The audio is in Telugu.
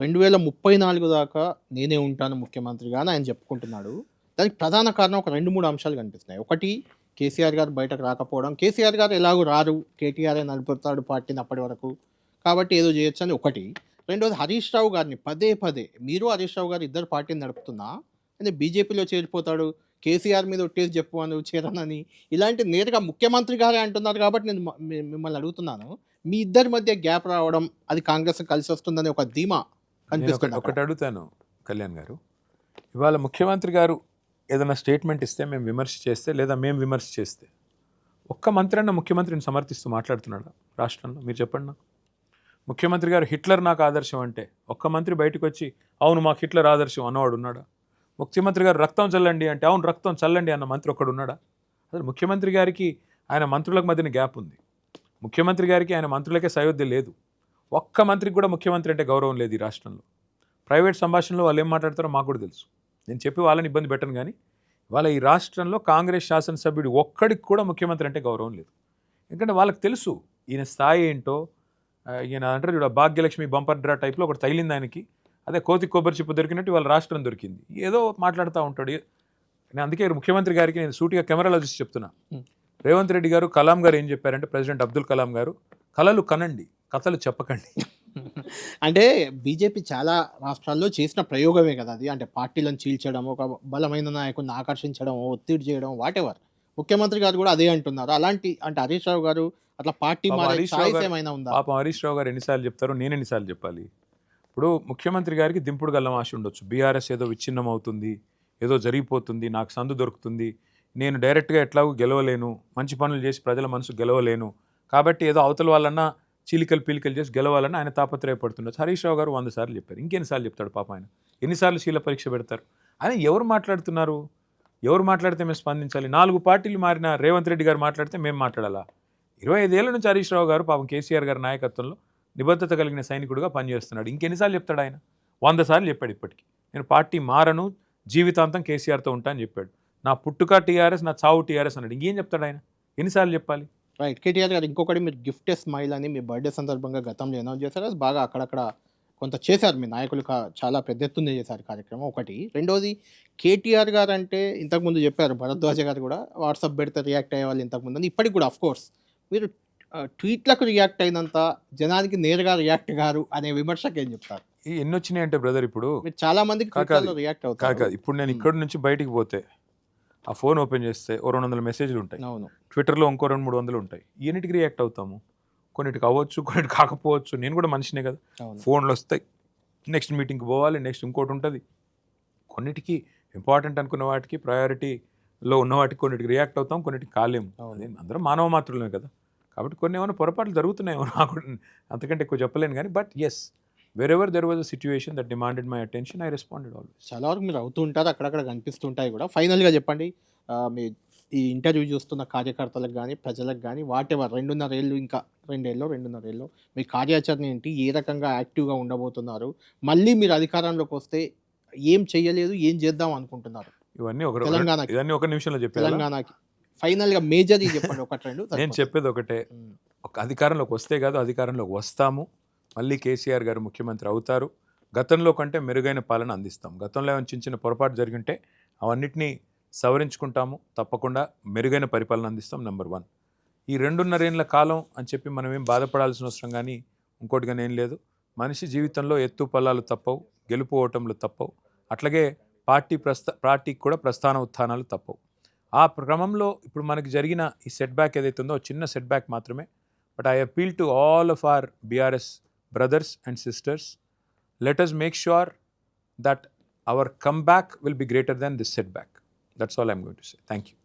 2034 దాకా నేనే ఉంటాను ముఖ్యమంత్రిగా అని ఆయన చెప్పుకుంటున్నాడు. దానికి ప్రధాన కారణం ఒక 2, 3 అంశాలు కనిపిస్తున్నాయి. ఒకటి కేసీఆర్ గారు బయటకు రాకపోవడం. కేసీఆర్ గారు ఎలాగో రారు. కేటీఆరే నడుపుతాడు పార్టీని అప్పటి వరకు. కాబట్టి ఏదో చేయొచ్చని ఒకటి. రెండోది హరీష్ రావు గారిని పదే పదే మీరు హరీష్ రావు గారు ఇద్దరు పార్టీని నడుపుతున్నా ఆయన బీజేపీలో చేరిపోతాడు. కేసీఆర్ మీద ఒట్టేసి చెప్పు అని చేరనని ఇలాంటి నేరుగా ముఖ్యమంత్రి గారే అంటున్నారు కాబట్టి నేను మిమ్మల్ని అడుగుతున్నాను. మీ ఇద్దరి మధ్య గ్యాప్ రావడం అది కాంగ్రెస్‌కి కలిసొస్తుందనే ఒక ధీమా నేను కనిపిస్తుంది అక్కడ. ఒకటి అడుగుతాను కళ్యాణ్ గారు. ఇవాళ ముఖ్యమంత్రి గారు ఏదైనా స్టేట్మెంట్ ఇస్తే మేము విమర్శ చేస్తే లేదా మేము విమర్శ చేస్తే ఒక్క మంత్రి అన్న ముఖ్యమంత్రిని సమర్థిస్తూ మాట్లాడుతున్నాడా రాష్ట్రంలో? మీరు చెప్పండి నాకు. ముఖ్యమంత్రి గారు హిట్లర్ నాకు ఆదర్శం అంటే ఒక్క మంత్రి బయటకు వచ్చి అవును మాకు హిట్లర్ ఆదర్శం అన్నవాడు ఉన్నాడా? ముఖ్యమంత్రి గారు రక్తం చల్లండి అంటే అవును రక్తం చల్లండి అన్న మంత్రి ఒక్కడు ఉన్నాడా? అసలు ముఖ్యమంత్రి గారికి ఆయన మంత్రులకు మధ్యన గ్యాప్ ఉంది. ముఖ్యమంత్రి గారికి ఆయన మంత్రులకే సయోధ్య లేదు. ఒక్క మంత్రికి కూడా ముఖ్యమంత్రి అంటే గౌరవం లేదు ఈ రాష్ట్రంలో. ప్రైవేట్ సంభాషణలో వాళ్ళు ఏం మాట్లాడతారో మాకు కూడా తెలుసు. నేను చెప్పి వాళ్ళని ఇబ్బంది పెట్టను. కానీ వాళ్ళ ఈ రాష్ట్రంలో కాంగ్రెస్ శాసనసభ్యుడు ఒక్కడికి కూడా ముఖ్యమంత్రి అంటే గౌరవం లేదు. ఎందుకంటే వాళ్ళకి తెలుసు ఈయన స్థాయి ఏంటో. ఈయన అంటారు చూడ భాగ్యలక్ష్మి బంపర్ డ్రా టైప్లో ఒకటి తగిలింది ఆయనకి. అదే కోతి కొబ్బరి చిప్పు దొరికినట్టు వాళ్ళ రాష్ట్రం దొరికింది. ఏదో మాట్లాడుతూ ఉంటాడు. నేను అందుకే ముఖ్యమంత్రి గారికి నేను సూటిగా కెమెరాలో చూసి చెప్తున్నా. రేవంత్ రెడ్డి గారు కలాం గారు ఏం చెప్పారంటే ప్రెసిడెంట్ అబ్దుల్ కలాం గారు కలలు కనండి కథలు చెప్పకండి. అంటే బీజేపీ చాలా రాష్ట్రాల్లో చేసిన ప్రయోగమే కదా అది. అంటే పార్టీలను చీల్చడం, ఒక బలమైన నాయకుడిని ఆకర్షించడం, ఒత్తిడి చేయడం వాటెవర్. ముఖ్యమంత్రి గారు కూడా అదే అంటున్నారు. అలాంటి అంటే హరీష్ రావు గారు అట్లా పార్టీ పాపం మారే హరీష్ రావు ఛాయిస్ గారు ఏమైనా ఉందా? పాపం హరీష్ రావు గారు ఎన్నిసార్లు చెప్తారో నేను ఎన్నిసార్లు చెప్పాలి. ఇప్పుడు ముఖ్యమంత్రి గారికి దింపుడు గల్లం ఆశ ఉండొచ్చు. బీఆర్ఎస్ ఏదో విచ్ఛిన్నం అవుతుంది, ఏదో జరిగిపోతుంది, నాకు సందు దొరుకుతుంది, నేను డైరెక్ట్గా ఎట్లాగూ గెలవలేను, మంచి పనులు చేసి ప్రజల మనసు గెలవలేను, కాబట్టి ఏదో అవతల వాళ్ళన్నా చీలికలు పీలికలు చేసి గెలవాలని ఆయన తాపత్రయపడుతుండొచ్చు. హరీష్ రావు గారు 100 సార్లు చెప్పారు. ఇంకెన్నిసార్లు చెప్తాడు పాప ఆయన? ఎన్నిసార్లు శీల పరీక్ష పెడతారు? ఆయన ఎవరు మాట్లాడుతున్నారు? ఎవరు మాట్లాడితే మేము స్పందించాలి? 4 పార్టీలు మారిన రేవంత్ రెడ్డి గారు మాట్లాడితే మేము మాట్లాడాలా? 25 ఏళ్ల నుంచి హరీష్ రావు గారు పాపం కేసీఆర్ గారి నాయకత్వంలో నిబద్ధత కలిగిన సైనికుడిగా పనిచేస్తున్నాడు. ఇంకెన్నిసార్లు చెప్తాడు ఆయన? 100 సార్లు చెప్పాడు ఇప్పటికీ. నేను పార్టీ మారను, జీవితాంతం కేసీఆర్తో ఉంటా అని చెప్పాడు. నా పుట్టుక టీఆర్ఎస్, నా చావు టీఆర్ఎస్ అన్నాడు. ఇంకేం చెప్తాడు ఆయన? ఎన్నిసార్లు చెప్పాలి? రైట్. కేటీఆర్ గారు ఇంకొకటి మీరు గిఫ్ట్ స్మైల్ అని మీ బర్త్‌డే సందర్భంగా గతంలో అనౌన్స్ చేశారు. అది బాగా అక్కడక్కడ కొంత చేశారు. మీ నాయకులు చాలా పెద్ద ఎత్తున చేశారు కార్యక్రమం ఒకటి. రెండోది కేటీఆర్ గారు అంటే ఇంతకుముందు చెప్పారు భరద్వాజ గారు కూడా వాట్సాప్ పెడితే రియాక్ట్ అయ్యేవాళ్ళు ఇంతకుముందు అని. ఇప్పటికి కూడా ఆఫ్‌కోర్స్ మీరు ట్వీట్‌లకు రియాక్ట్ అయినంత జనానికి నేరుగా రియాక్ట్ గారు అనే విమర్శకు ఏం చెప్తారు? ఎన్ని వచ్చినాయి అంటే బ్రదర్ ఇప్పుడు మీరు చాలా మందికి ట్విట్టర్‌లో రియాక్ట్ అవుతారు. కాదు ఇప్పుడు నేను ఇక్కడి నుంచి బయటికి పోతే ఆ ఫోన్ ఓపెన్ చేస్తే ఓ 200 మెసేజ్లు ఉంటాయి. అవును. ట్విట్టర్లో ఇంకో 200, 300 ఉంటాయి. ఎన్నిటికి రియాక్ట్ అవుతాము? కొన్నిటికి అవ్వచ్చు, కొన్నిటికి కాకపోవచ్చు. నేను కూడా మనిషినే కదా. అవును. ఫోన్లు వస్తాయి, నెక్స్ట్ మీటింగ్కి పోవాలి, నెక్స్ట్ ఇంకోటి ఉంటుంది. కొన్నిటికి ఇంపార్టెంట్ అనుకున్న వాటికి ప్రయారిటీలో ఉన్న వాటికి కొన్నిటికి రియాక్ట్ అవుతాం, కొన్నిటికి కాలేము. అదే అందరం మానవ మాత్రమే కదా. కాబట్టి కొన్ని ఏమైనా పొరపాట్లు జరుగుతున్నాయేమో నాకు అంతకంటే ఎక్కువ చెప్పలేను. కానీ but yes, wherever there was a situation that demanded my attention, I responded always. చాలా వరకు మీరు అవుతూ ఉంటారు. అక్కడక్కడ కనిపిస్తుంటాయి కూడా. ఫైనల్‌గా చెప్పండి. మీ ఈ ఇంటర్వ్యూ చూస్తున్న కార్యకర్తలకు గానీ, ప్రజలకు గానీ వాటెవర్ 2.5 ఏళ్ళు ఇంకా 2 ఏళ్ళో, 2.5 ఏళ్ళో మీ కార్యాచరణ ఏంటి? ఏ రకంగా యాక్టివ్‌గా ఉండబోతున్నారు? మళ్ళీ మీరు అధికారంలోకి వస్తే ఏం చేయలేదు, ఏం చేద్దాం అనుకుంటున్నారు? ఇవన్నీ తెలంగాణకి. ఇవన్నీ ఒక నిమిషంలో చెప్పాను. తెలంగాణకి ఫైనల్‌గా మేజర్‌వి చెప్పండి. ఒకటి 2 నేను సరిపోతుంది. చెప్పేది ఒకటే, ఒక అధికారంలోకి వస్తే కాదు, అధికారంలోకి వస్తాము. మళ్ళీ కేసీఆర్ గారు ముఖ్యమంత్రి అవుతారు. గతంలో కంటే మెరుగైన పాలన అందిస్తాం. గతంలో ఏమైనా చిన్న చిన్న పొరపాటు జరిగింటే అవన్నిటినీ సవరించుకుంటాము. తప్పకుండా మెరుగైన పరిపాలన అందిస్తాం. నెంబర్ 1. ఈ 2.5 ఏళ్ల కాలం అని చెప్పి మనం ఏం బాధపడాల్సిన అవసరం కానీ ఇంకోటిగా ఏం లేదు. మనిషి జీవితంలో ఎత్తు పల్లాలు తప్పవు, గెలుపు ఓటములు తప్పవు. అట్లాగే పార్టీకి కూడా ప్రస్థాన ఉత్థానాలు తప్పవు. ఆ క్రమంలో ఇప్పుడు మనకి జరిగిన ఈ సెట్ బ్యాక్ ఏదైతే ఉందో చిన్న సెట్ బ్యాక్ మాత్రమే. But I appeal to all of our BRS brothers and sisters, let us make sure that our comeback will be greater than this setback. That's all I'm going to say. Thank you.